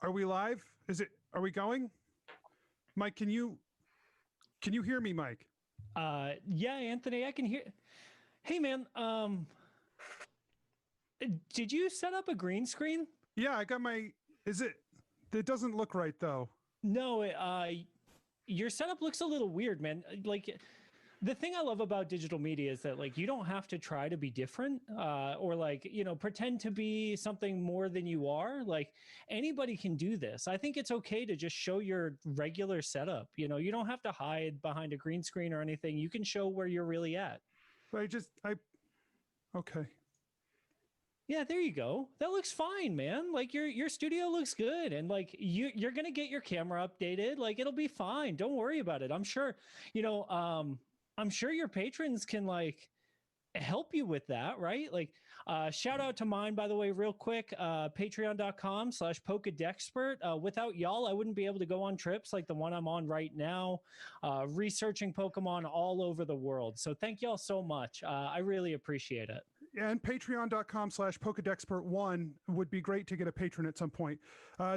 Are we live? Are we going? Mike, can you hear me, Mike? Yeah, Anthony, I can hear. Hey, man, did you set up a green screen? Yeah, I got my, it doesn't look right though. No, your setup looks a little weird, man. Like, the thing I love about digital media is that, like, you don't have to try to be different, or, like, you know, pretend to be something more than you are. Like, anybody can do this. I think it's okay to just show your regular setup. You know, you don't have to hide behind a green screen or anything. You can show where you're really at. Okay. Yeah, there you go. That looks fine, man. Like, your studio looks good, and, like, you're gonna get your camera updated. Like, it'll be fine. Don't worry about it. I'm sure, you know, I'm sure your patrons can, like, help you with that, right? Like, shout out to mine, by the way, real quick, patreon.com/Pokédexpert. Without y'all, I wouldn't be able to go on trips like the one I'm on right now, researching Pokemon all over the world. So thank y'all so much. I really appreciate it. And patreon.com/Pokédexpert1 would be great to get a patron at some point.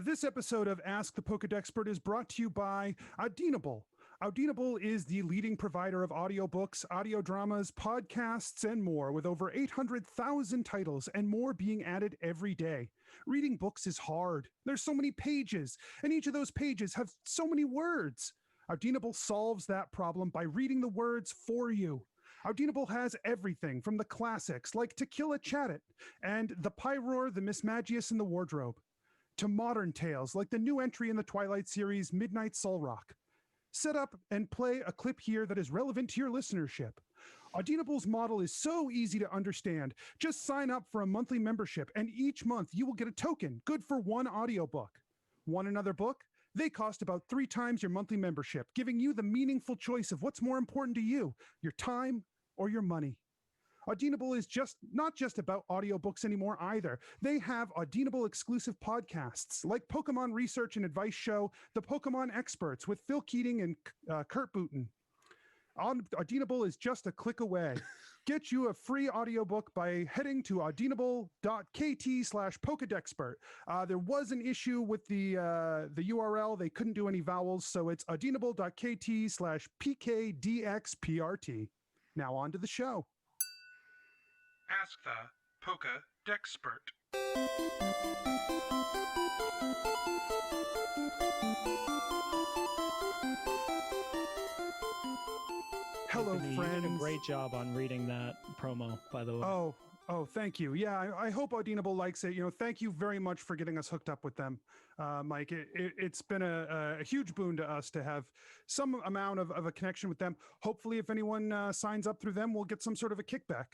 This episode of Ask the Pokédexpert is brought to you by Audinable. Audinable is the leading provider of audiobooks, audio dramas, podcasts, and more, with over 800,000 titles and more being added every day. Reading books is hard. There's so many pages, and each of those pages have so many words. Audinable solves that problem by reading the words for you. Audinable has everything from the classics like To Kill a Chattet and The Pyroar, The Mismagius, and the Wardrobe, to modern tales like the new entry in the Twilight series, Midnight Solrock. Set up and play a clip here that is relevant to your listenership. Audinable's model is so easy to understand. Just sign up for a monthly membership, and each month you will get a token good for one audiobook. Want another book? They cost about 3 times your monthly membership, giving you the meaningful choice of what's more important to you, your time or your money. Audinable is not just about audiobooks anymore either. They have Audinable exclusive podcasts like Pokemon Research and Advice Show, The Pokemon Experts with Phil Keating and Kurt Booten. Audinable is just a click away. Get you a free audiobook by heading to audinable.kt/Pokédexpert. There was an issue with the URL. They couldn't do any vowels, so it's audinable.kt/PKDXPRT. Now on to the show. Ask the Pokédexpert. Hello, Anthony, friends. You did a great job on reading that promo, by the way. Oh, thank you. Yeah, I hope Audinable likes it. You know, thank you very much for getting us hooked up with them, Mike. It's been a huge boon to us to have some amount of a connection with them. Hopefully, if anyone signs up through them, we'll get some sort of a kickback.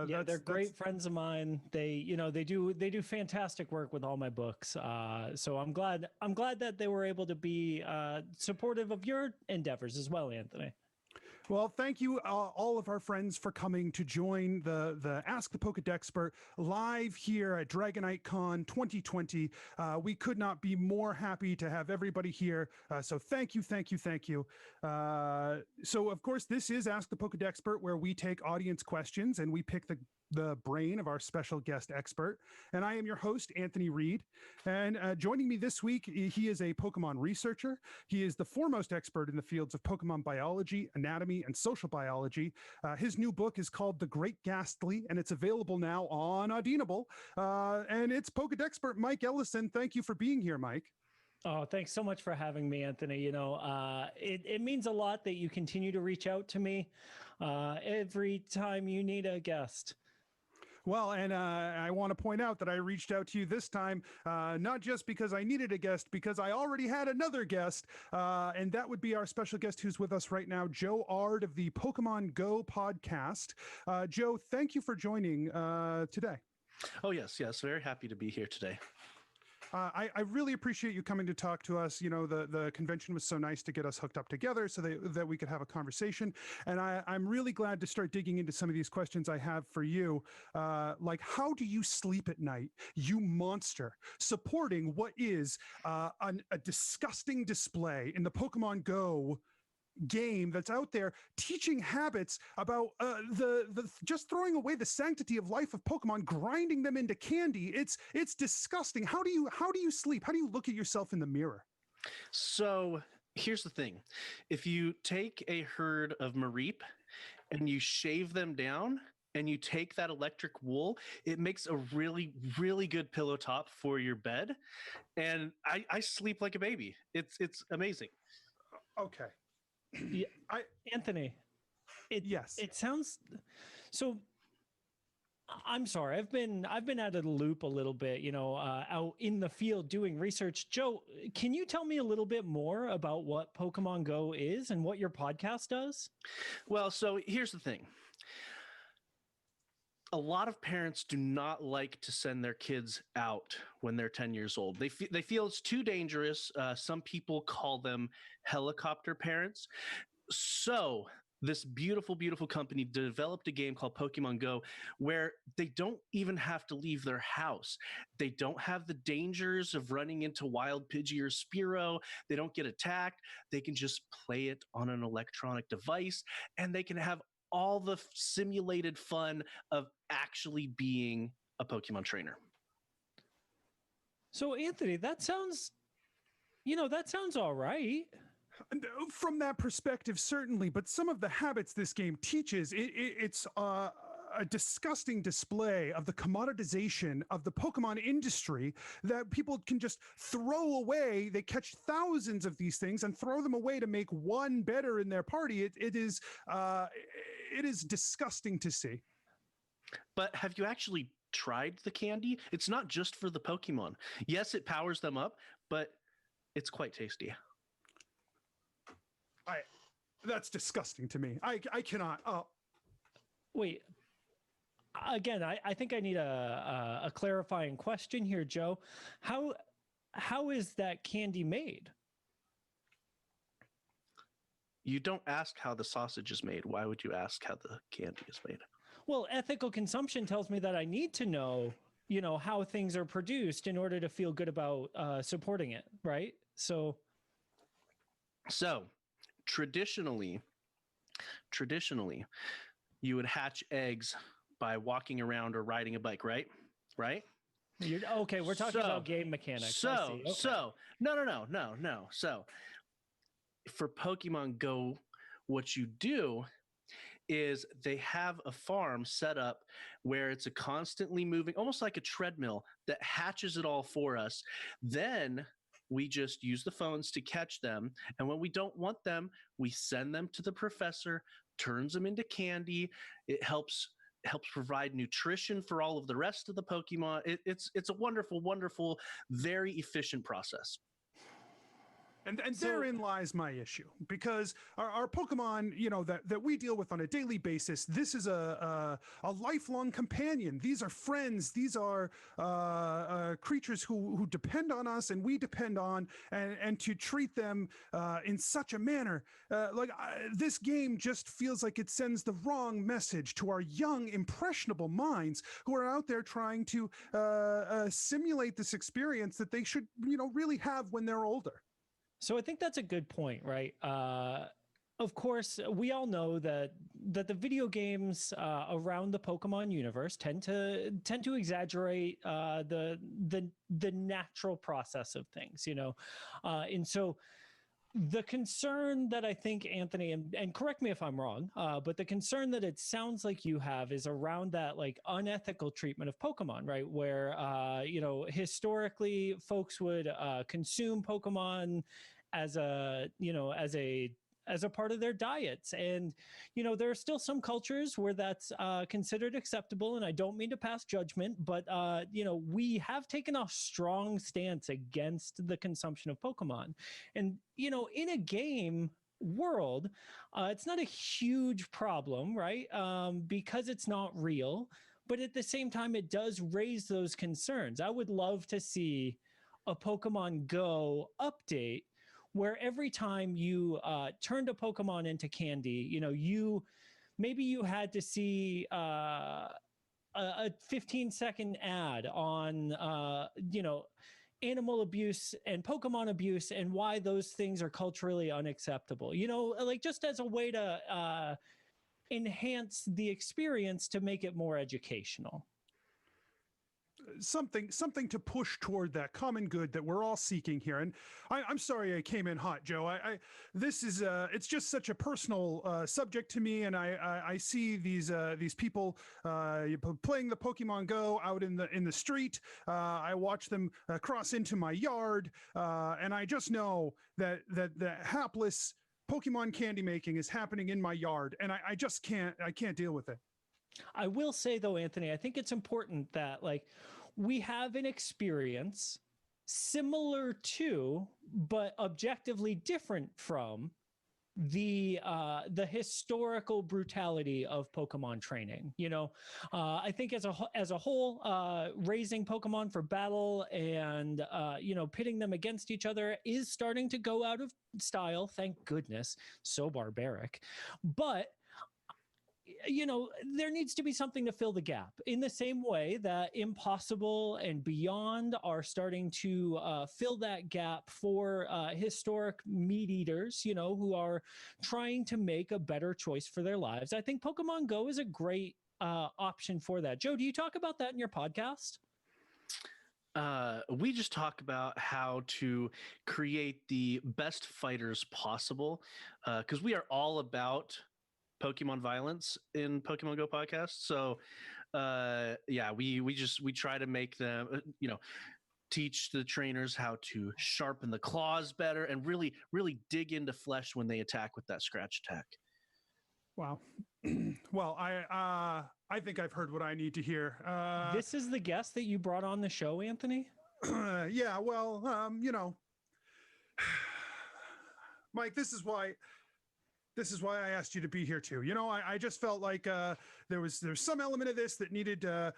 Yeah, they're great friends of mine. They do fantastic work with all my books. So I'm glad that they were able to be supportive of your endeavors as well, Anthony. Well, thank you, all of our friends, for coming to join the Ask the Pokédexpert live here at DragonCon 2020. We could not be more happy to have everybody here. So thank you. So, of course, this is Ask the Pokédexpert, where we take audience questions and we pick the brain of our special guest expert. And I am your host, Anthony Reed. And joining me this week, he is a Pokemon researcher. He is the foremost expert in the fields of Pokemon biology, anatomy, and social biology. His new book is called The Great Ghastly, and it's available now on Audinable. And it's Pokédexpert Mike Ellison. Thank you for being here, Mike. Oh, thanks so much for having me, Anthony. You know, it means a lot that you continue to reach out to me every time you need a guest. Well, and I want to point out that I reached out to you this time, not just because I needed a guest, because I already had another guest, and that would be our special guest who's with us right now, Joe Ard of the Pokemon Go podcast. Joe, thank you for joining today. Oh, yes. Very happy to be here today. I really appreciate you coming to talk to us. You know, the convention was so nice to get us hooked up together so that we could have a conversation. And I'm really glad to start digging into some of these questions I have for you. Like, how do you sleep at night, you monster, supporting what is a disgusting display in the Pokemon Go game that's out there teaching habits about the just throwing away the sanctity of life of Pokemon, grinding them into candy. It's disgusting. How do you sleep? How do you look at yourself in the mirror? So here's the thing. If you take a herd of Mareep and you shave them down and you take that electric wool, it makes a really, really good pillow top for your bed. And I sleep like a baby. It's amazing. Okay. Yeah, Anthony, yes. It sounds so. I'm sorry. I've been out of the loop a little bit, out in the field doing research. Joe, can you tell me a little bit more about what Pokemon Go is and what your podcast does? Well, so here's the thing. A lot of parents do not like to send their kids out when they're 10 years old. They feel it's too dangerous. Some people call them helicopter parents. So this beautiful, beautiful company developed a game called Pokemon Go where they don't even have to leave their house. They don't have the dangers of running into Wild Pidgey or Spearow. They don't get attacked. They can just play it on an electronic device, and they can have all the simulated fun of actually being a Pokemon trainer. So Anthony, that sounds all right. From that perspective, certainly, but some of the habits this game teaches, it's a disgusting display of the commoditization of the Pokemon industry that people can just throw away. They catch thousands of these things and throw them away to make one better in their party. It is disgusting to see. But have you actually tried the candy? It's not just for the Pokemon. Yes, it powers them up, but it's quite tasty. That's disgusting to me. I cannot. Wait. Again, I think I need a clarifying question here, Joe. How is that candy made? You don't ask how the sausage is made. Why would you ask how the candy is made? Well, ethical consumption tells me that I need to know, how things are produced in order to feel good about supporting it, right? So traditionally, you would hatch eggs by walking around or riding a bike, right? Okay, we're talking about game mechanics. So no. So for Pokemon Go, what you do is they have a farm set up where it's a constantly moving, almost like a treadmill that hatches it all for us. Then we just use the phones to catch them. And when we don't want them, we send them to the professor, turns them into candy. It helps provide nutrition for all of the rest of the Pokemon. It's a wonderful, wonderful, very efficient process. And therein lies my issue, because our Pokemon, that we deal with on a daily basis, this is a lifelong companion. These are friends. These are creatures who depend on us and we depend on, and to treat them in such a manner, this game just feels like it sends the wrong message to our young, impressionable minds who are out there trying to simulate this experience that they should, really have when they're older. So I think that's a good point, right? Of course, we all know that the video games around the Pokemon universe tend to exaggerate the natural process of things, and so the concern that I think, Anthony, and correct me if I'm wrong, but the concern that it sounds like you have is around that unethical treatment of Pokemon, right? Where, historically folks would consume Pokemon as a part of their diets. And, there are still some cultures where that's considered acceptable. And I don't mean to pass judgment, but, we have taken a strong stance against the consumption of Pokemon. And, in a game world, it's not a huge problem, right? Because it's not real. But at the same time, it does raise those concerns. I would love to see a Pokemon Go update where every time you turned a Pokemon into candy, maybe you had to see a 15-second ad on, animal abuse and Pokemon abuse and why those things are culturally unacceptable. You know, like just as a way to enhance the experience to make it more educational. Something to push toward that common good that we're all seeking here. And I'm sorry I came in hot, Joe. This is it's just such a personal subject to me, and I see these people playing the Pokemon Go out in the street. I watch them cross into my yard, and I just know that the hapless Pokemon candy making is happening in my yard, and I just can't deal with it. I will say though, Anthony, I think it's important that like we have an experience similar to, but objectively different from the historical brutality of Pokemon training. You know, I think as a whole, raising Pokemon for battle and you know, pitting them against each other is starting to go out of style. Thank goodness. So barbaric, but you know, there needs to be something to fill the gap in the same way that Impossible and Beyond are starting to fill that gap for historic meat eaters, you know, who are trying to make a better choice for their lives. I think Pokemon Go is a great option for that. Joe, do you talk about that in your podcast? We just talk about how to create the best fighters possible, because we are all about Pokemon violence in Pokemon Go podcast. So yeah, we try to make them, you know, teach the trainers how to sharpen the claws better and really dig into flesh when they attack with that scratch attack. Wow. Well, I think I've heard what I need to hear. This is the guest that you brought on the show, Anthony? Yeah, well, you know, Mike, this is why I asked you to be here too. You know, I just felt like there's some element of this that we needed to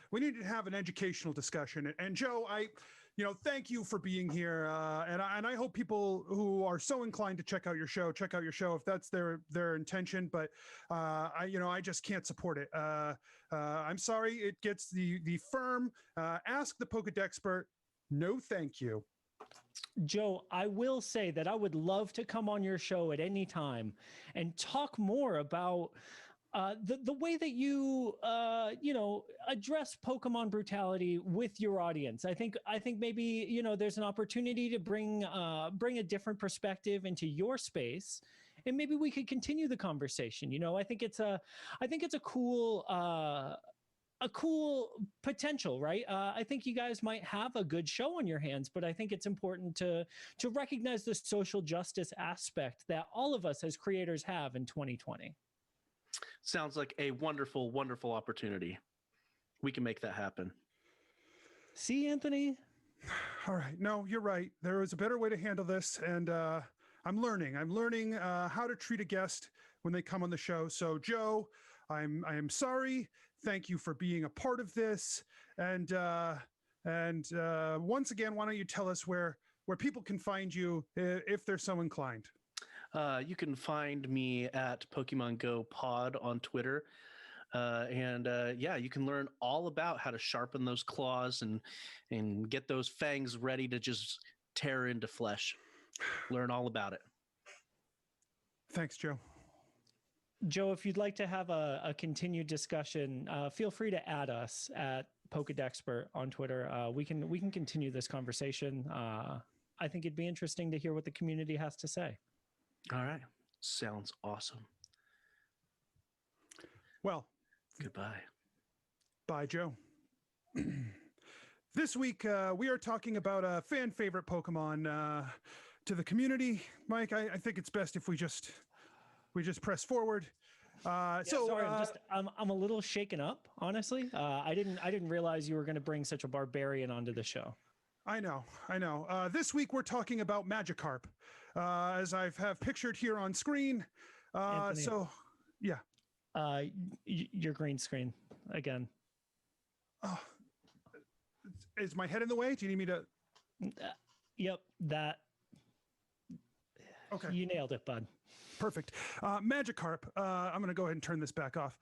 have an educational discussion. And Joe, you know, thank you for being here. And I hope people who are so inclined to check out your show if that's their intention. But I just can't support it. I'm sorry. It gets the firm ask the Pokédexpert. No, thank you. Joe, I will say that I would love to come on your show at any time and talk more about the way that you address Pokemon brutality with your audience. I think maybe, you know, there's an opportunity to bring a different perspective into your space, and maybe we could continue the conversation. You know, I think it's a cool potential, right? I think you guys might have a good show on your hands, but I think it's important to recognize the social justice aspect that all of us as creators have in 2020. Sounds like a wonderful, wonderful opportunity. We can make that happen. See, Anthony? All right. No, you're right. There is a better way to handle this. And I'm learning how to treat a guest when they come on the show. So Joe, I am sorry. Thank you for being a part of this. And once again, why don't you tell us where people can find you if they're so inclined? You can find me at Pokemon Go Pod on Twitter. Yeah, you can learn all about how to sharpen those claws and get those fangs ready to just tear into flesh. Learn all about it. Thanks, Joe. Joe, if you'd like to have a continued discussion, feel free to add us at Pokédexpert on Twitter. We can continue this conversation. I think it'd be interesting to hear what the community has to say. All right. Sounds awesome. Well, goodbye. Bye, Joe. This week, we are talking about a fan favorite Pokemon to the community. Mike, I think it's best if we just press forward. Sorry, I'm a little shaken up, honestly. I didn't realize you were going to bring such a barbarian onto the show. I know. This week we're talking about Magikarp, as I have pictured here on screen. So, yeah. Your green screen again. Is my head in the way? Do you need me to? Yep, that. Okay. You nailed it, bud. Perfect. Magikarp. I'm going to go ahead and turn this back off.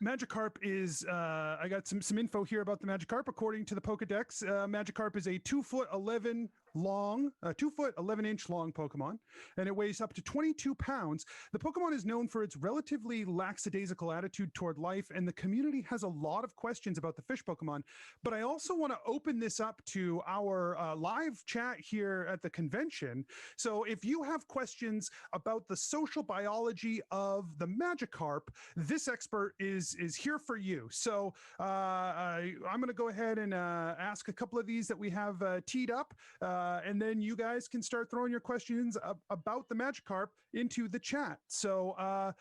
Magikarp is, I got some info here about the Magikarp. According to the Pokédex, Magikarp is a 2 foot 11 long, 2 foot 11 inch long Pokemon, and it weighs up to 22 pounds. The Pokemon is known for its relatively lackadaisical attitude toward life, and the community has a lot of questions about the fish Pokemon. But I also want to open this up to our live chat here at the convention. So if you have questions about the social biology of the Magikarp, this expert is here for you. So I'm going to go ahead and ask a couple of these that we have teed up, and then you guys can start throwing your questions about the Magikarp into the chat. So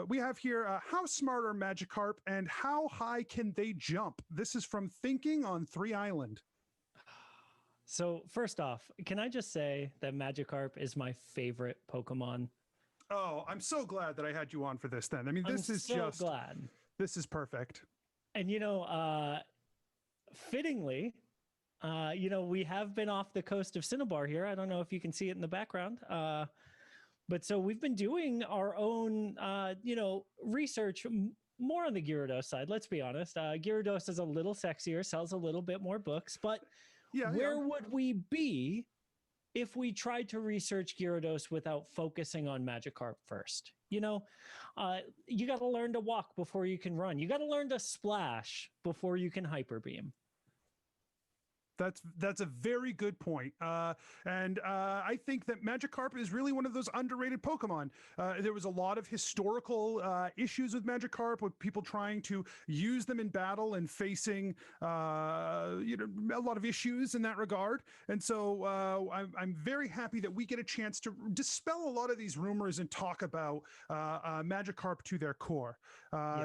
we have here, how smart are Magikarp and how high can they jump? This is from Thinking on 3 Island. So first off, can I just say that Magikarp is my favorite Pokemon? Oh, I'm so glad that I had you on for this then. I mean, this is so just glad. This is perfect. And, fittingly, we have been off the coast of Cinnabar here. I don't know if you can see it in the background. But so we've been doing our own, research more on the Gyarados side. Let's be honest. Gyarados is a little sexier, sells a little bit more books. But where would we be if we tried to research Gyarados without focusing on Magikarp first? You got to learn to walk before you can run. You got to learn to splash before you can hyper beam. That's a very good point. And I think that Magikarp is really one of those underrated Pokemon. There was a lot of historical issues with Magikarp, with people trying to use them in battle and facing a lot of issues in that regard. And so I'm very happy that we get a chance to dispel a lot of these rumors and talk about Magikarp to their core.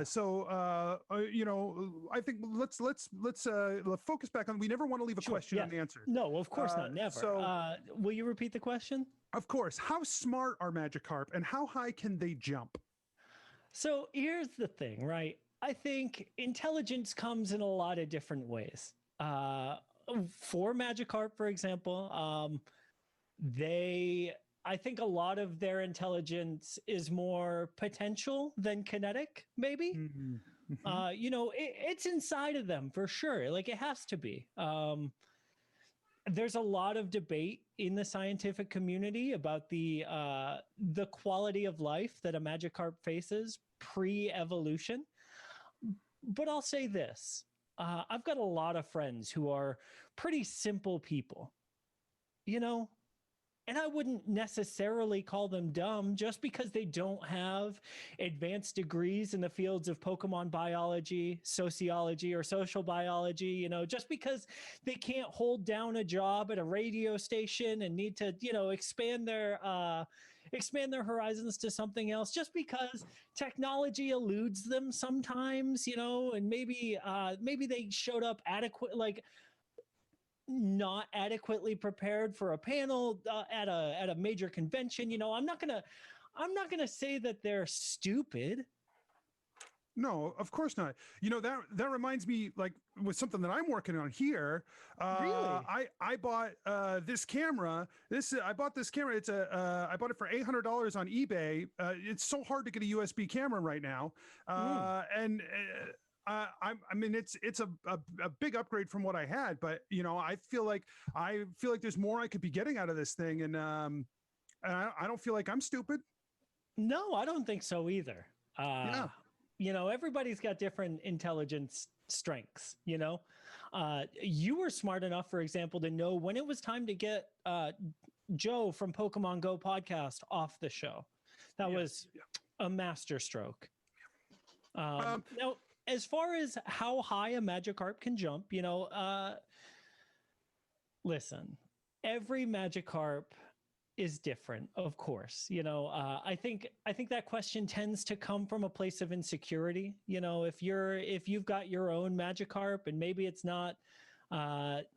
So I think let's focus back on. We never want to leave a question unanswered. No, of course not. Never. So, will you repeat the question? Of course. How smart are Magikarp and how high can they jump? So here's the thing, right? I think intelligence comes in a lot of different ways. For Magikarp, for example, I think a lot of their intelligence is more potential than kinetic, maybe. Mm-hmm. It's inside of them for sure. Like it has to be. There's a lot of debate in the scientific community about the quality of life that a Magikarp faces pre-evolution. But I'll say this. I've got a lot of friends who are pretty simple people, and I wouldn't necessarily call them dumb just because they don't have advanced degrees in the fields of Pokemon biology, sociology, or social biology, just because they can't hold down a job at a radio station and need to, expand their horizons to something else, just because technology eludes them sometimes, and maybe they showed up not adequately prepared for a panel at a major convention. I'm not gonna say that they're stupid. No, of course not. That reminds me, like, with something that I'm working on here. Really? I bought this camera. I bought this camera. I bought it for $800 on eBay. It's so hard to get a USB camera right now, and. It's a big upgrade from what I had, but I feel like there's more I could be getting out of this thing, and I don't feel like I'm stupid. No, I don't think so either. Everybody's got different intelligence strengths. You were smart enough, for example, to know when it was time to get Joe from Pokemon Go podcast off the show. That was a masterstroke. Now, as far as how high a Magikarp can jump, listen, every Magikarp is different, of course. I think that question tends to come from a place of insecurity. If you've got your own Magikarp and maybe it's not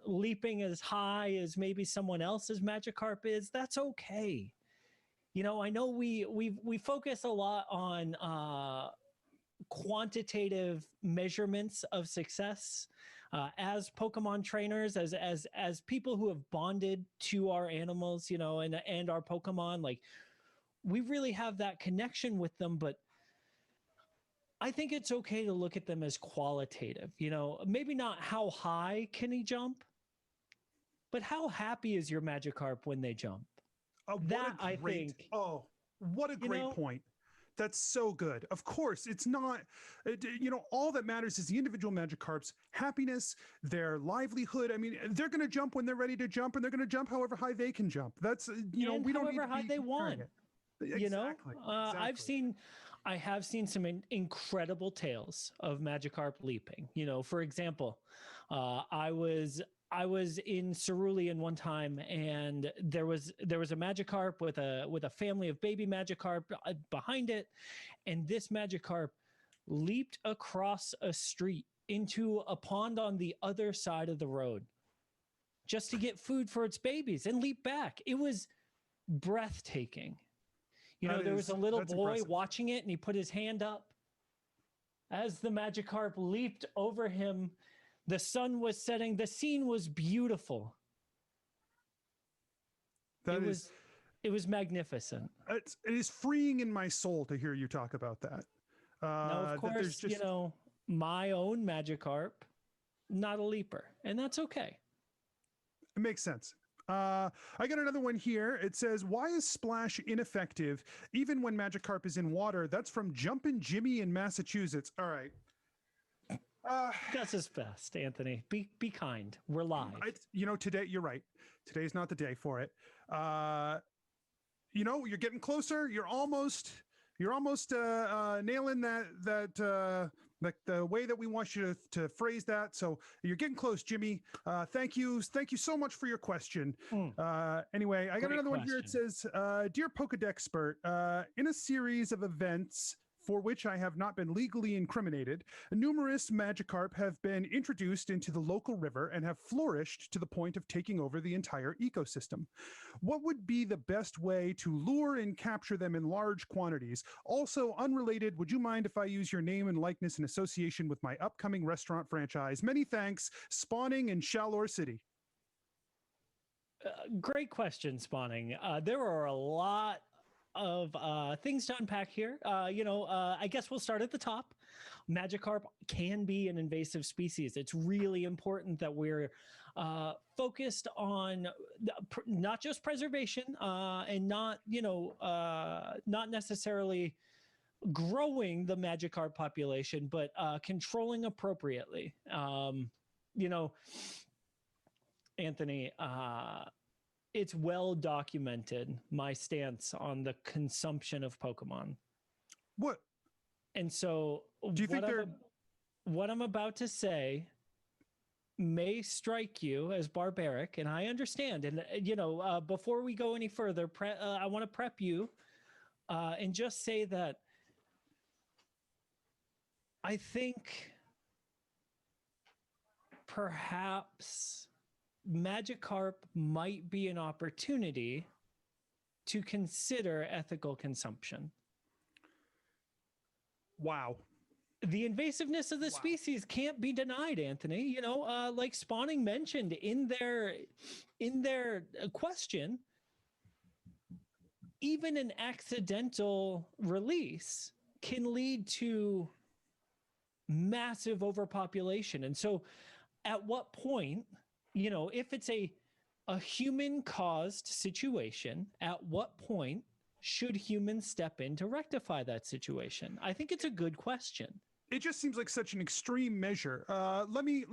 leaping as high as maybe someone else's Magikarp is, that's okay. I know we focus a lot on quantitative measurements of success as Pokemon trainers, as people who have bonded to our animals, and our Pokemon. Like, we really have that connection with them. But I think it's okay to look at them as qualitative. You know, maybe not how high can he jump, but how happy is your Magikarp when they jump? I think. Oh, what a great point. That's so good. Of course, it's not, all that matters is the individual Magikarp's happiness, their livelihood. I mean, they're going to jump when they're ready to jump, and they're going to jump however high they can jump. That's, we don't need however high they want. Exactly. I have seen some incredible tales of Magikarp leaping. You know, for example, I was in Cerulean one time, and there was a Magikarp with a family of baby Magikarp behind it, and this Magikarp leaped across a street into a pond on the other side of the road just to get food for its babies and leap back. It was breathtaking. You know, there was a little boy impressive. watching it, and he put his hand up as the Magikarp leaped over him. The sun was setting. The scene was beautiful. It was magnificent. It is freeing in my soul to hear you talk about that. Now, of course, my own Magikarp, not a leaper, and that's okay. It makes sense. I got another one here. It says, why is Splash ineffective even when Magikarp is in water? That's from Jumpin' Jimmy in Massachusetts. All right. That's his best, Anthony. Be kind. We're live. Today, you're right. Today's not the day for it. You're getting closer. You're almost nailing that the way that we want you to phrase that. So you're getting close, Jimmy. Thank you so much for your question. Anyway, I got another one here. It says, dear Pokédexpert, in a series of events for which I have not been legally incriminated, numerous Magikarp have been introduced into the local river and have flourished to the point of taking over the entire ecosystem. What would be the best way to lure and capture them in large quantities? Also, unrelated, would you mind if I use your name and likeness in association with my upcoming restaurant franchise? Many thanks. Spawning in Shalor City. Great question, Spawning. There are a lot of things to unpack here. I guess we'll start at the top. Magikarp can be an invasive species. It's really important that we're focused on not just preservation and not necessarily growing the Magikarp population, but controlling appropriately. Anthony, it's well documented my stance on the consumption of Pokemon. What? And so do you think what I'm about to say may strike you as barbaric, and I understand. And before we go any further, I want to prep you and just say that I think perhaps Magikarp might be an opportunity to consider ethical consumption. Wow. The invasiveness of the species can't be denied, Anthony. Like Spawning mentioned in their question, even an accidental release can lead to massive overpopulation. And so at what point, if it's a human-caused situation, at what point should humans step in to rectify that situation? I think it's a good question. It just seems like such an extreme measure. Let me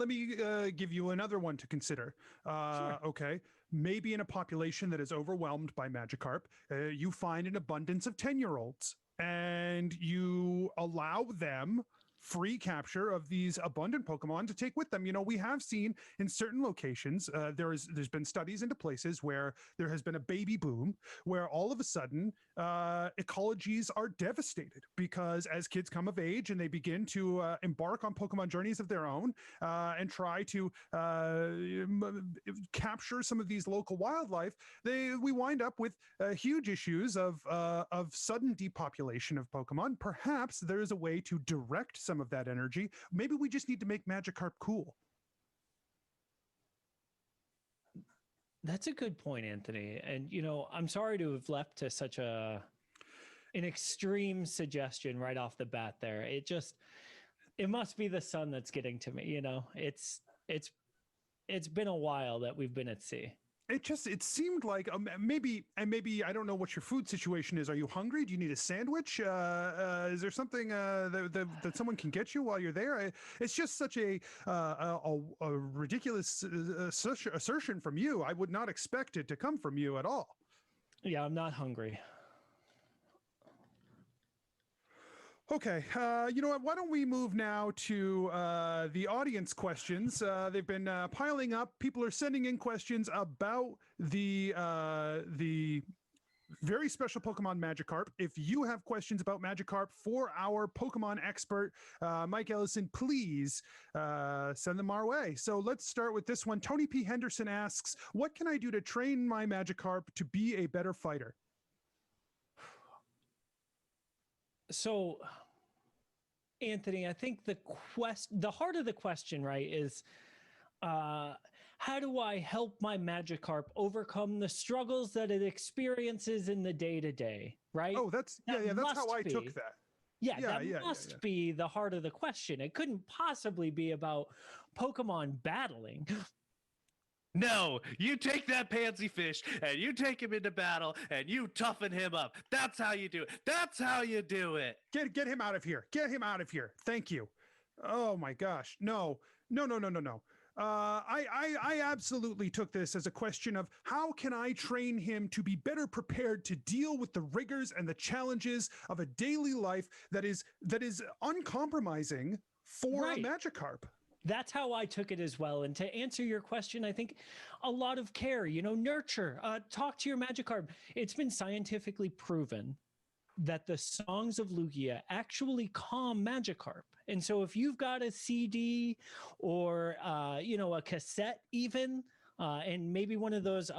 give you another one to consider. Sure. Okay, maybe in a population that is overwhelmed by Magikarp, you find an abundance of 10-year-olds, and you allow them free capture of these abundant Pokemon to take with them. We have seen in certain locations, there's been studies into places where there has been a baby boom, where all of a sudden ecologies are devastated because as kids come of age and they begin to embark on Pokemon journeys of their own and try to capture some of these local wildlife, we wind up with huge issues of sudden depopulation of Pokemon. Perhaps there's a way to direct some of that energy. Maybe we just need to make Magikarp cool. That's a good point, Anthony. And I'm sorry to have left to such a an extreme suggestion right off the bat there. It must be the sun that's getting to me. It's been a while that we've been at sea. It seemed like maybe I don't know what your food situation is. Are you hungry? Do you need a sandwich? Is there something that someone can get you while you're there? It's just such a ridiculous assertion from you. I would not expect it to come from you at all. Yeah, I'm not hungry. Okay, you know what? Why don't we move now to the audience questions? They've been piling up. People are sending in questions about the very special Pokemon Magikarp. If you have questions about Magikarp for our Pokemon expert, Mike Ellison, please send them our way. So let's start with this one. Tony P. Henderson asks, what can I do to train my Magikarp to be a better fighter? So, Anthony, I think the heart of the question, right, is how do I help my Magikarp overcome the struggles that it experiences in the day-to-day, right? Oh, that's how I took that. Yeah, that must be the heart of the question. It couldn't possibly be about Pokemon battling. No, you take that pansy fish and you take him into battle and you toughen him up. That's how you do it. That's how you do it. Get him out of here. Get him out of here. Thank you. Oh my gosh. No. I absolutely took this as a question of how can I train him to be better prepared to deal with the rigors and the challenges of a daily life that is uncompromising for a Magikarp. That's how I took it as well. And to answer your question, I think a lot of care, nurture, talk to your Magikarp. It's been scientifically proven that the songs of Lugia actually calm Magikarp. And so if you've got a CD or, a cassette even, and maybe one of those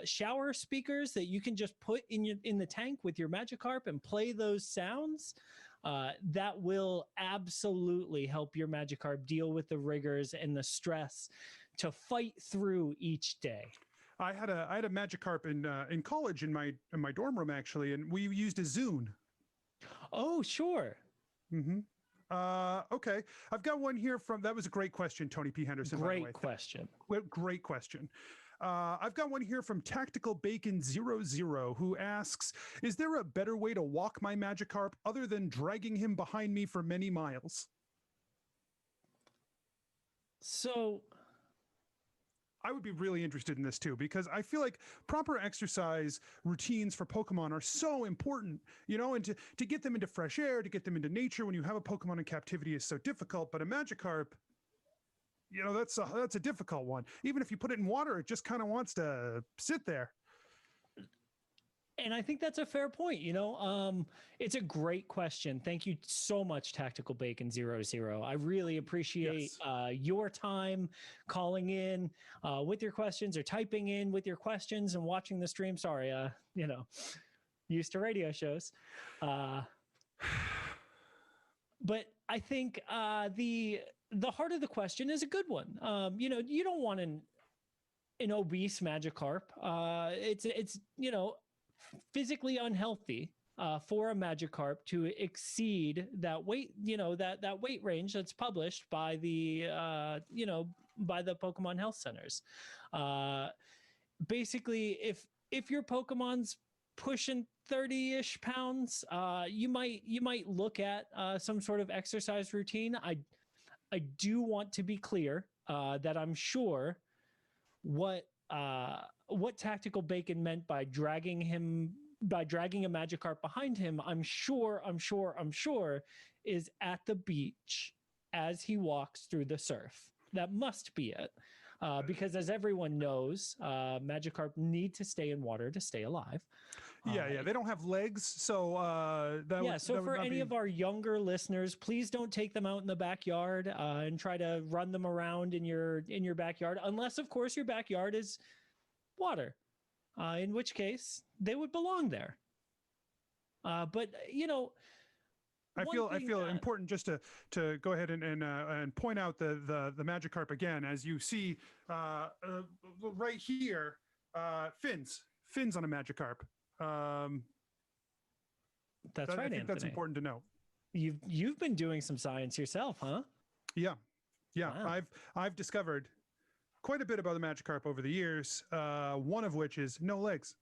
shower speakers that you can just put in the tank with your Magikarp and play those sounds, that will absolutely help your Magikarp deal with the rigors and the stress to fight through each day. I had a Magikarp in college in my dorm room actually, and we used a Zune. Oh, sure. Mm-hmm. Okay, I've got one here that was a great question, Tony P. Henderson. Great question. Great question. I've got one here from Tactical Bacon 00 who asks, is there a better way to walk my Magikarp other than dragging him behind me for many miles? So I would be really interested in this too, because I feel like proper exercise routines for Pokemon are so important, and to get them into fresh air, to get them into nature when you have a Pokemon in captivity is so difficult. But a Magikarp, that's a difficult one. Even if you put it in water, it just kind of wants to sit there. And I think that's a fair point. It's a great question. Thank you so much, Tactical Bacon 00. I really appreciate your time calling in with your questions or typing in with your questions and watching the stream. Sorry, used to radio shows. But I think the heart of the question is a good one. You don't want an obese Magikarp. It's physically unhealthy for a Magikarp to exceed that weight, that weight range that's published by the by the Pokemon health centers. Basically, if your Pokemon's pushing 30-ish pounds, you might look at some sort of exercise routine. I do want to be clear that I'm sure what Tactical Bacon meant by dragging a Magikarp behind him, I'm sure is at the beach as he walks through the surf. That must be it. Because as everyone knows, Magikarp need to stay in water to stay alive. They don't have legs, so for any of our younger listeners, please don't take them out in the backyard and try to run them around in your backyard, unless of course your backyard is water, in which case they would belong there. But I feel important just to go ahead and point out the Magikarp again, as you see right here, fins on a Magikarp. That's right, I think Anthony. that's important to know. You've been doing some science yourself, huh? Yeah. Wow. I've discovered quite a bit about the Magikarp over the years. One of which is no legs.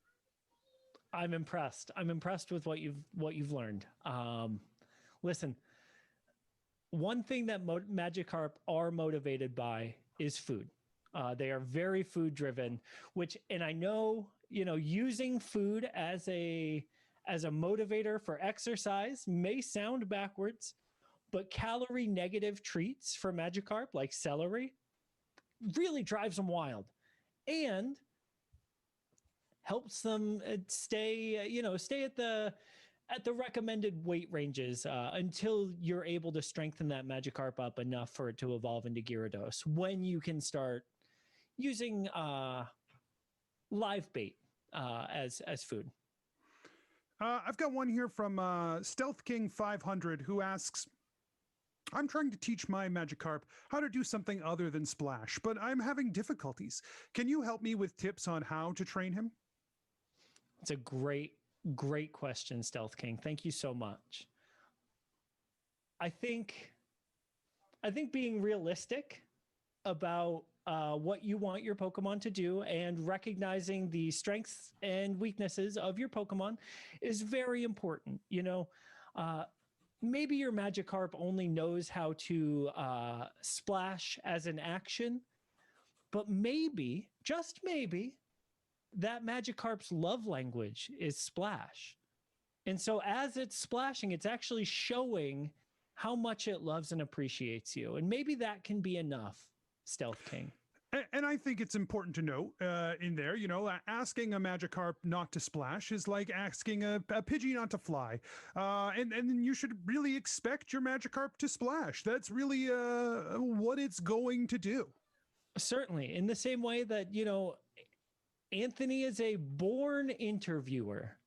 I'm impressed. I'm impressed with what you've learned. Listen, one thing that Magikarp are motivated by is food. They are very food driven, and I know, using food as a motivator for exercise may sound backwards, but calorie negative treats for Magikarp, like celery, really drives them wild and helps them stay at the recommended weight ranges until you're able to strengthen that Magikarp up enough for it to evolve into Gyarados, when you can start using live bait as food. I've got one here from Stealth King 500 who asks, I'm trying to teach my Magikarp how to do something other than splash, but I'm having difficulties. Can you help me with tips on how to train him? It's a great question, Stealth King. Thank you so much. I think being realistic about what you want your Pokemon to do and recognizing the strengths and weaknesses of your Pokemon is very important. Maybe your Magikarp only knows how to splash as an action, but maybe, just maybe, that Magikarp's love language is splash. And so as it's splashing, it's actually showing how much it loves and appreciates you. And maybe that can be enough, Stealth King. And I think it's important to note in there, asking a Magikarp not to splash is like asking a Pidgey not to fly. And you should really expect your Magikarp to splash. That's really what it's going to do. Certainly. In the same way that, Anthony is a born interviewer,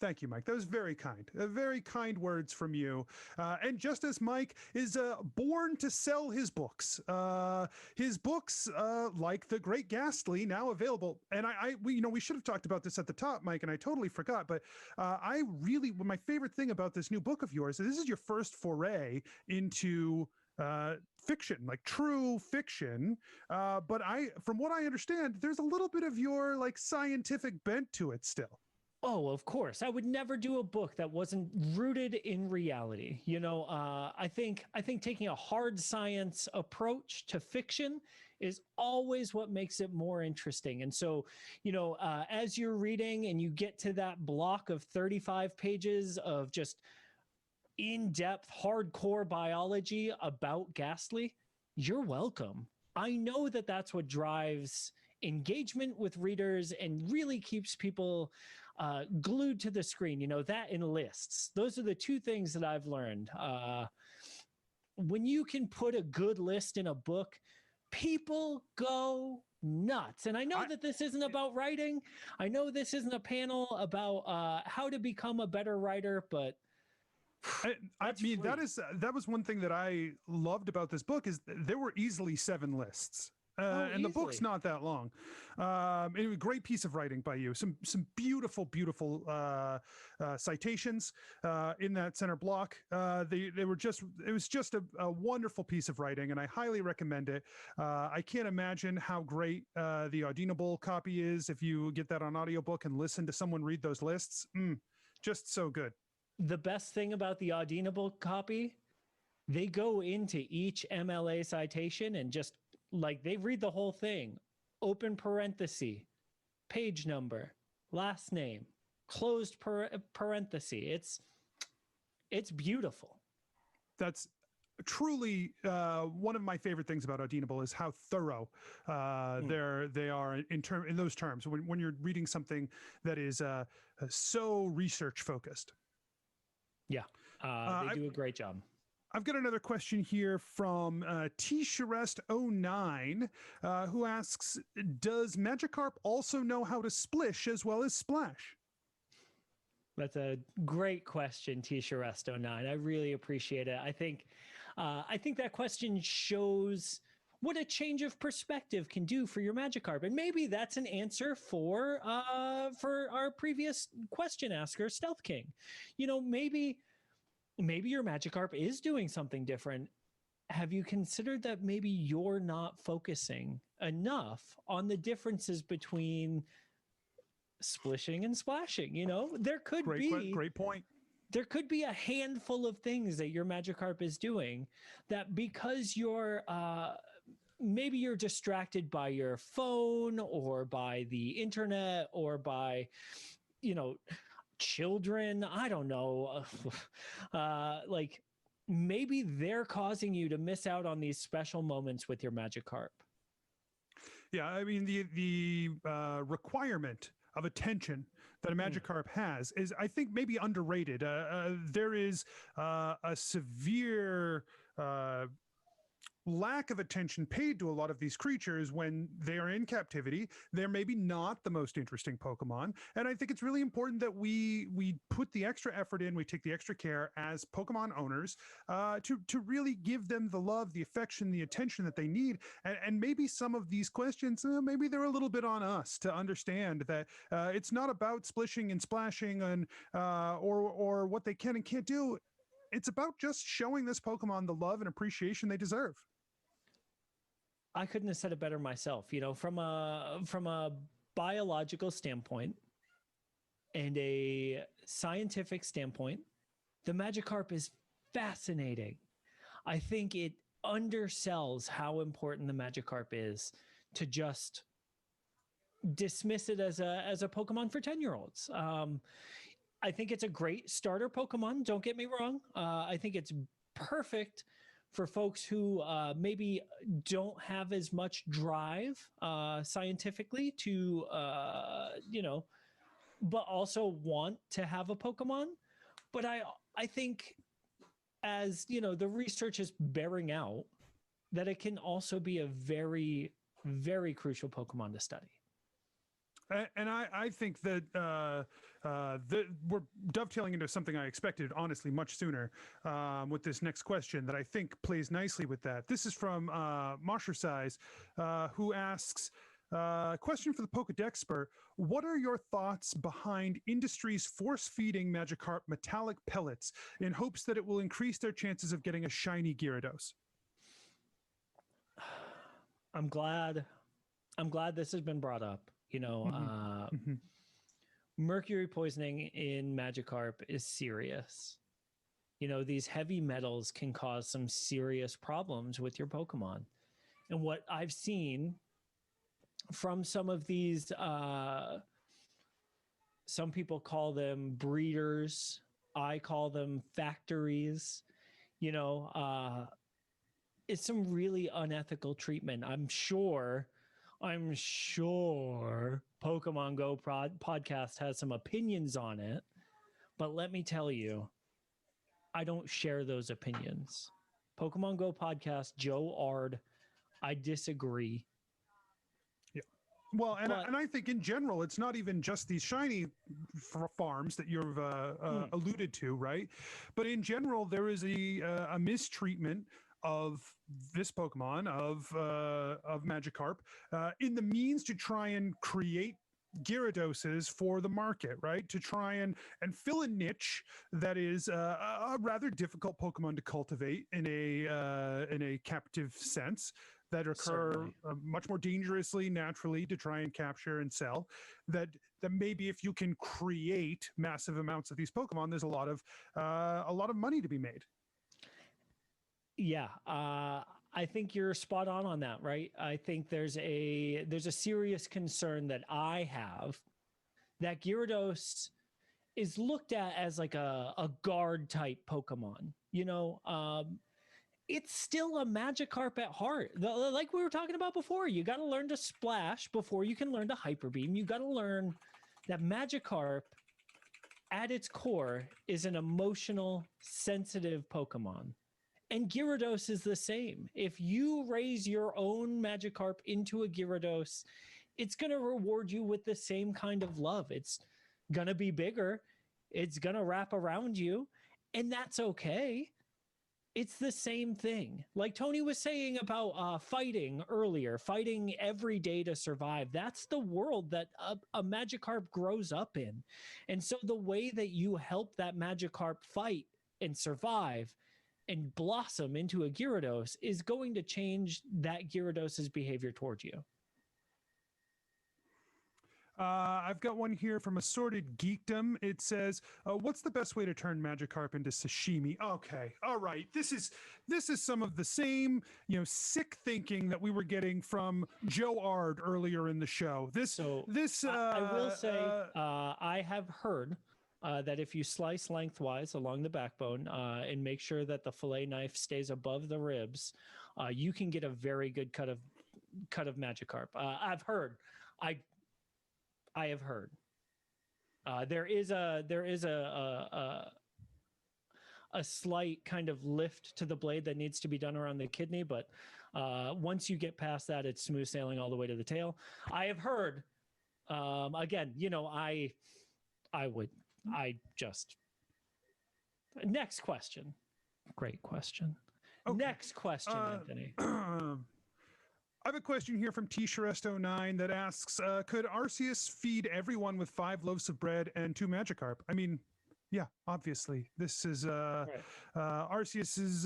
Thank you, Mike. That was very kind. Very kind words from you. And just as Mike is born to sell his books, like The Great Ghastly, now available. And we should have talked about this at the top, Mike, and I totally forgot. But my favorite thing about this new book of yours is this is your first foray into fiction, like true fiction. But from what I understand, there's a little bit of your like scientific bent to it still. Oh, of course. I would never do a book that wasn't rooted in reality. I think taking a hard science approach to fiction is always what makes it more interesting. And so, as you're reading and you get to that block of 35 pages of just in-depth, hardcore biology about Ghastly, you're welcome. I know that that's what drives engagement with readers and really keeps people glued to the screen. That and lists. Those are the two things that I've learned. When you can put a good list in a book, people go nuts. And I know that this isn't about writing. I know this isn't a panel about how to become a better writer, but that was one thing that I loved about this book is there were easily 7 lists. And the book's not that long. Anyway, great piece of writing by you. Some beautiful citations in that center block. It was just a wonderful piece of writing, and I highly recommend it. I can't imagine how great the Audinable copy is if you get that on audiobook and listen to someone read those lists. Just so good. The best thing about the Audinable copy, they go into each MLA citation and just they read the whole thing, open parenthesis, page number, last name, closed parenthesis. It's beautiful. That's truly one of my favorite things about Audinable is how thorough they are in those terms when you're reading something that is so research focused. Yeah, they do a great job. I've got another question here from T-Sharest09 who asks, does Magikarp also know how to splish as well as splash? That's a great question, T-Sharest09. I really appreciate it. I think that question shows what a change of perspective can do for your Magikarp. And maybe that's an answer for our previous question asker, Stealth King. You know, maybe your Magikarp is doing something different. Have you considered that maybe you're not focusing enough on the differences between splishing and splashing? You know, there could be great point. There could be a handful of things that your Magikarp is doing that, because you're maybe you're distracted by your phone or by the internet or by, you know, children, I don't know, like maybe they're causing you to miss out on these special moments with your Magikarp. Yeah, I mean, the requirement of attention that a Magikarp has is, I think, maybe underrated. There is a severe lack of attention paid to a lot of these creatures when they are in captivity. They're maybe not the most interesting Pokemon, and I think it's really important that we put the extra effort in, we take the extra care as Pokemon owners to really give them the love, the affection, the attention that they need. And maybe some of these questions, maybe they're a little bit on us to understand that it's not about splishing and splashing and or what they can and can't do. It's about just showing this Pokemon the love and appreciation they deserve. I couldn't have said it better myself. You know, from a biological standpoint and a scientific standpoint, the Magikarp is fascinating. I think it undersells how important the Magikarp is to just dismiss it as a Pokemon for 10-year-olds. I think it's a great starter Pokemon. Don't get me wrong. I think it's perfect for folks who maybe don't have as much drive scientifically to, you know, but also want to have a Pokemon. But I think, as you know, the research is bearing out that it can also be a very, very crucial Pokemon to study. And I think that we're dovetailing into something I expected, honestly, much sooner with this next question that I think plays nicely with that. This is from Mosher who asks, question for the Pokédexpert: what are your thoughts behind industries force-feeding Magikarp metallic pellets in hopes that it will increase their chances of getting a shiny Gyarados? I'm glad this has been brought up. You know, mercury poisoning in Magikarp is serious. You know, these heavy metals can cause some serious problems with your Pokemon. And what I've seen from some of these, some people call them breeders, I call them factories, you know, it's some really unethical treatment. I'm sure Pokemon Go podcast has some opinions on it, but let me tell you, I don't share those opinions. Pokemon Go podcast, Joe Ard, I disagree. Yeah. Well, and I think in general, it's not even just these shiny farms that you've alluded to, right? But in general, there is a mistreatment of this Pokemon, of Magikarp, in the means to try and create Gyaradoses for the market, right? To try and fill a niche that is a rather difficult Pokemon to cultivate in a captive sense, that occur much more dangerously, naturally, to try and capture and sell. That maybe if you can create massive amounts of these Pokemon, there's a lot of money to be made. Yeah, I think you're spot on that, right? I think there's a serious concern that I have that Gyarados is looked at as like a guard type Pokemon. You know, it's still a Magikarp at heart. Like we were talking about before, you got to learn to splash before you can learn to Hyper Beam. You got to learn that Magikarp, at its core, is an emotional, sensitive Pokemon. And Gyarados is the same. If you raise your own Magikarp into a Gyarados, it's going to reward you with the same kind of love. It's going to be bigger. It's going to wrap around you. And that's okay. It's the same thing. Like Tony was saying about fighting earlier, fighting every day to survive. That's the world that a Magikarp grows up in. And so the way that you help that Magikarp fight and survive and blossom into a Gyarados is going to change that Gyarados's behavior towards you. I've got one here from Assorted Geekdom. It says, "What's the best way to turn Magikarp into sashimi?" Okay, all right. This is some of the same sick thinking that we were getting from Joe Ard earlier in the show. I will say I have heard that if you slice lengthwise along the backbone and make sure that the fillet knife stays above the ribs, you can get a very good cut of Magikarp. I've heard. I have heard. There is a slight kind of lift to the blade that needs to be done around the kidney, but once you get past that, it's smooth sailing all the way to the tail. I have heard. Again, next question. Great question. Okay. Next question, Anthony. I have a question here from T-Shrest09 that asks, could Arceus feed everyone with 5 loaves of bread and 2 Magikarp? I mean, yeah, obviously. This is Arceus is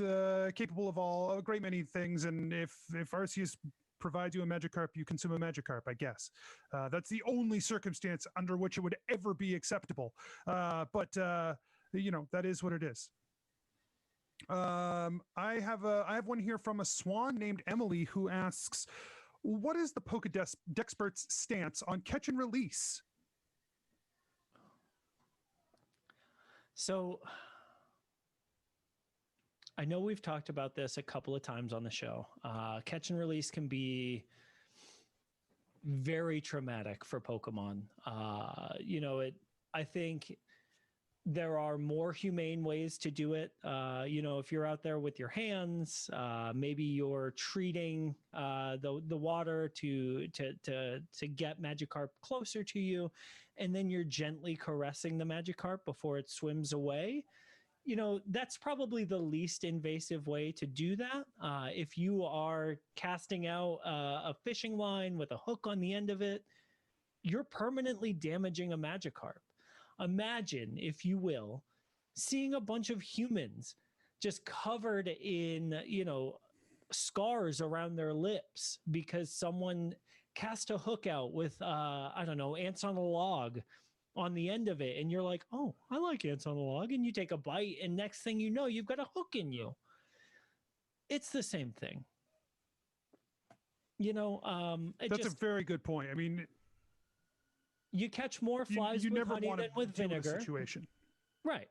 capable of a great many things, and if Arceus provides you a Magikarp, you consume a Magikarp, I guess. That's the only circumstance under which it would ever be acceptable. But that is what it is. I have one here from a swan named Emily who asks, what is the Pokédexpert's stance on catch and release? So I know we've talked about this a couple of times on the show. Catch and release can be very traumatic for Pokemon. I think there are more humane ways to do it. If you're out there with your hands, maybe you're treating the water to get Magikarp closer to you, and then you're gently caressing the Magikarp before it swims away. That's probably the least invasive way to do that. If you are casting out a fishing line with a hook on the end of it, you're permanently damaging a Magikarp. Imagine, if you will, seeing a bunch of humans just covered in, scars around their lips because someone cast a hook out with, ants on a log on the end of it. And you're like, oh, I like ants on a log. And you take a bite, and next thing you know, you've got a hook in you. It's the same thing. That's a very good point. I mean, you catch more flies with honey than with vinegar. Situation. Right.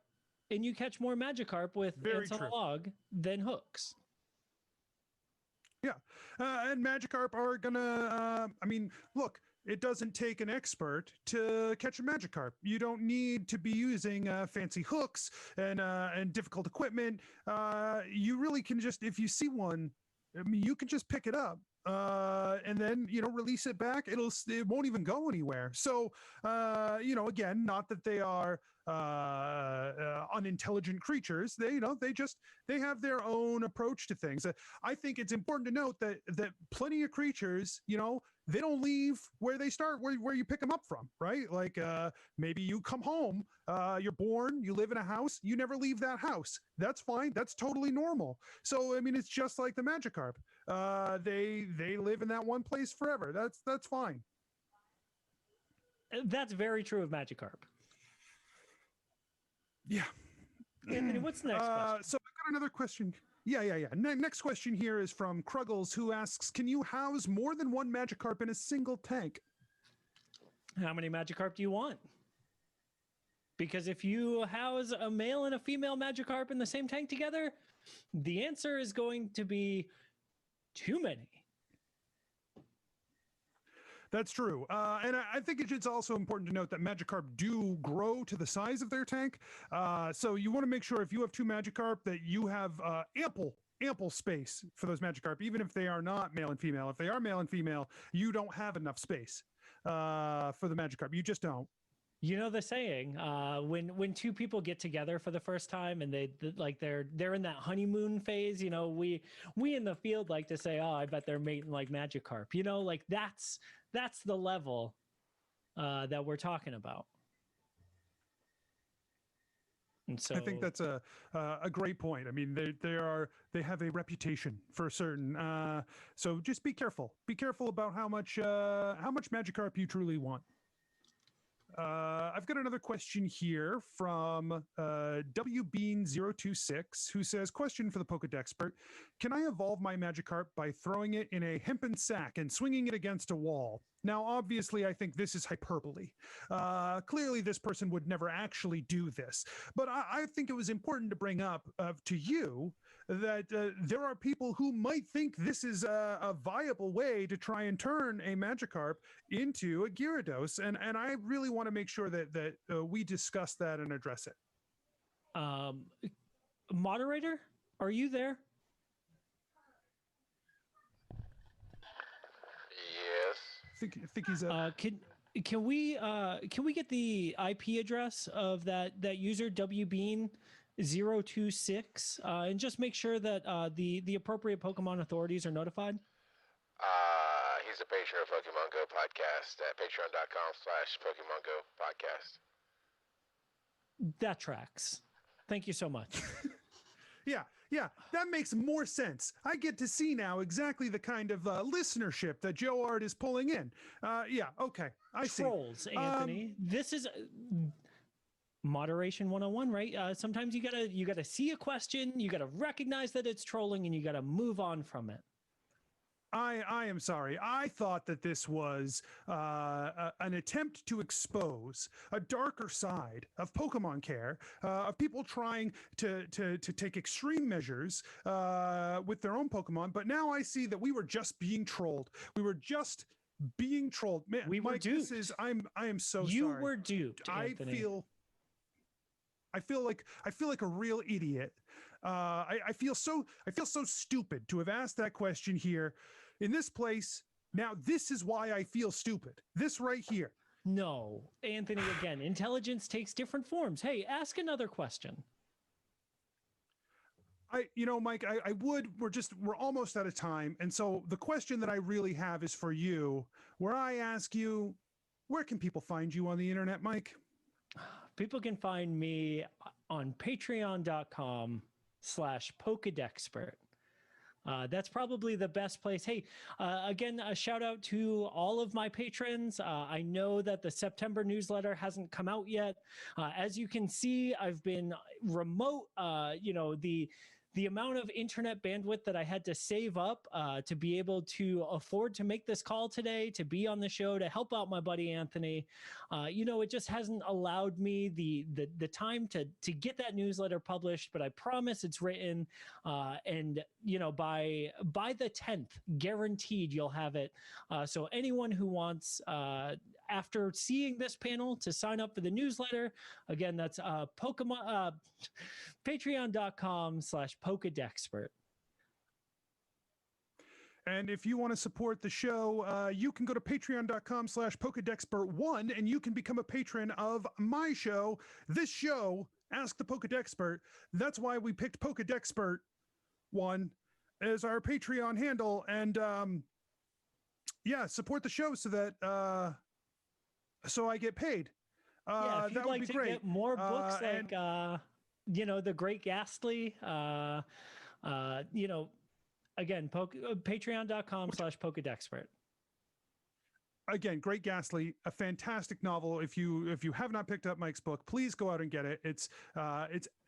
And you catch more Magikarp with ants on a log than hooks. Yeah. And Magikarp are going to, look, it doesn't take an expert to catch a Magikarp. You don't need to be using fancy hooks and difficult equipment. You really can just, if you see one, you can just pick it up. And then release it back. It won't even go anywhere. So again, not that they are unintelligent creatures. They have their own approach to things. I think it's important to note that plenty of creatures, they don't leave where they start, where you pick them up from, right? Like maybe you come home, you're born, you live in a house, you never leave that house. That's fine. That's totally normal. So it's just like the Magikarp. They live in that one place forever. That's fine. That's very true of Magikarp. Yeah. Anthony, what's the next question? So I've got another question. Yeah. Next question here is from Kruggles, who asks, can you house more than one Magikarp in a single tank? How many Magikarp do you want? Because if you house a male and a female Magikarp in the same tank together, the answer is going to be too many. That's true. And I think it's also important to note that Magikarp do grow to the size of their tank. So you want to make sure if you have 2 Magikarp that you have ample space for those Magikarp, even if they are not male and female. If they are male and female, you don't have enough space for the Magikarp. You just don't. You know the saying, when two people get together for the first time and they're in that honeymoon phase, you know, we in the field like to say, oh, I bet they're mating like Magikarp. You know, like that's the level that we're talking about. And so I think that's a great point. I mean, they have a reputation for certain. So just be careful. Be careful about how much Magikarp you truly want. I've got another question here from WBean026, who says, question for the Pokédexpert. Can I evolve my Magikarp by throwing it in a hempen sack and swinging it against a wall? Now, obviously, I think this is hyperbole. Clearly, this person would never actually do this. But I think it was important to bring up to you that there are people who might think this is a viable way to try and turn a Magikarp into a Gyarados. And I really want to make sure that we discuss that and address it. Moderator, are you there? Yes. I think he's can we get the IP address of that user WBean026 and just make sure that the appropriate Pokemon authorities are notified? He's a patron of Pokemon Go podcast at patreon.com/Pokemon Go podcast. That tracks. Thank you so much. Yeah, that makes more sense. I get to see now exactly the kind of listenership that Joe Art is pulling in. Yeah, okay, I see. Trolls, Anthony. This is moderation 101, right? Sometimes you gotta see a question, you gotta recognize that it's trolling, and you gotta move on from it. I am sorry. I thought that this was an attempt to expose a darker side of Pokemon care, of people trying to take extreme measures with their own Pokemon. But now I see that we were just being trolled. We were just being trolled. Man, we were Mike, duped. I am so sorry. You were duped, Anthony. I feel like a real idiot. I feel so stupid to have asked that question here in this place. Now, this is why I feel stupid. This right here. No, Anthony, again, intelligence takes different forms. Hey, ask another question. Mike, we're almost out of time. And so the question that I really have is for you, where I ask you, where can people find you on the internet, Mike? People can find me on patreon.com/Pokédexpert. That's probably the best place. Hey, again, a shout out to all of my patrons. I know that the September newsletter hasn't come out yet. As you can see, I've been remote. The amount of internet bandwidth that I had to save up to be able to afford to make this call today, to be on the show, to help out my buddy Anthony, it just hasn't allowed me the time to get that newsletter published. But I promise it's written, and by the 10th, guaranteed you'll have it. So anyone who wants, after seeing this panel, to sign up for the newsletter, again, that's patreon.com/Pokédexpert. And if you want to support the show, you can go to patreon.com/Pokédexpert1 and you can become a patron of my show. This show, Ask the Pokédexpert. That's why we picked Pokédexpert1 as our Patreon handle. And support the show so that so I get paid. Yeah, if you'd that like would be to great. get more books like The Great Ghastly, again, patreon.com/Pokédexpert. Again, Great Ghastly, a fantastic novel. If you have not picked up Mike's book, please go out and get it. It's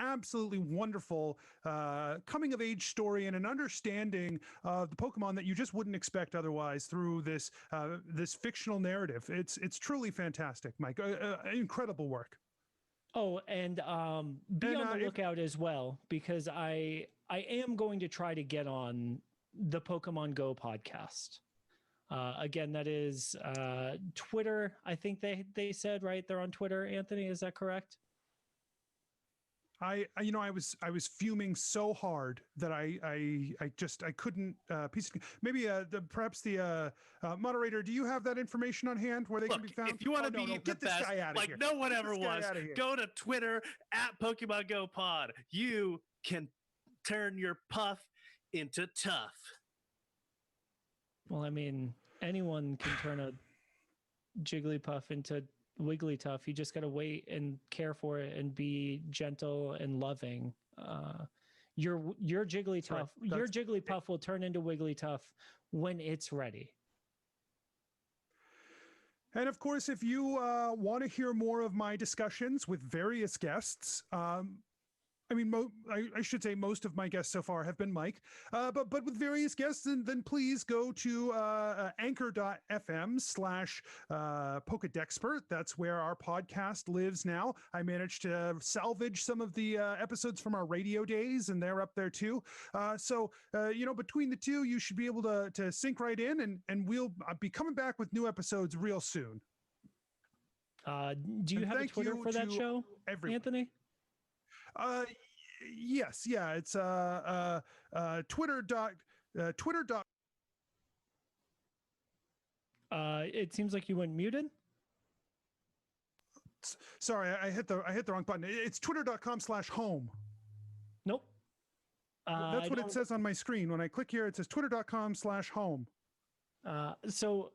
absolutely wonderful, coming of age story and an understanding of the Pokemon that you just wouldn't expect otherwise through this fictional narrative. It's truly fantastic, Mike. Incredible work. Oh, and be on the lookout as well, because I am going to try to get on the Pokemon Go podcast. Again, that is Twitter. I think they said, right? They're on Twitter, Anthony. Is that correct? I was fuming so hard that I couldn't maybe perhaps the moderator. Do you have that information on hand where they can be found? If you want to be the get this best, guy out of like here. no one Get ever this guy was, outta here. go to Twitter at Pokemon Go Pod. You can turn your puff into tough. Well, I mean, anyone can turn a Jigglypuff into Wigglytuff. You just got to wait and care for it and be gentle and loving. Your Jigglytuff, your Jigglypuff will turn into Wigglytuff when it's ready. And of course, if you want to hear more of my discussions with various guests, I mean, I should say most of my guests so far have been Mike, but with various guests, then please go to anchor.fm/Pokédexpert. That's where our podcast lives now. I managed to salvage some of the episodes from our radio days, and they're up there too. So between the two, you should be able to sync right in, and we'll be coming back with new episodes real soon. Do you have a Twitter for that show, Anthony? Yes, yeah, it's Twitter. It seems like you went muted. Sorry, I hit the wrong button. It's twitter.com/home. Nope. That's what it says on my screen. When I click here, it says twitter.com/home. So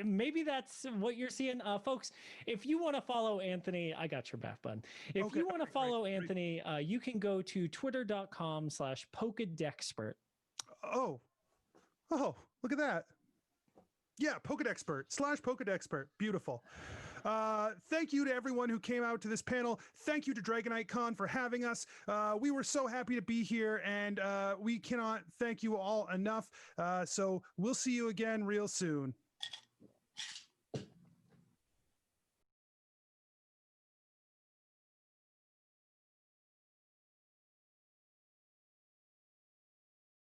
maybe that's what you're seeing, folks. If you want to follow Anthony, I got your back button. If you want to follow Anthony, you can go to twitter.com/Pokédexpert. Oh, look at that. Yeah, Pokédexpert/Pokédexpert. Beautiful. Thank you to everyone who came out to this panel. Thank you to DragonCon for having us. We were so happy to be here, and we cannot thank you all enough. So we'll see you again real soon.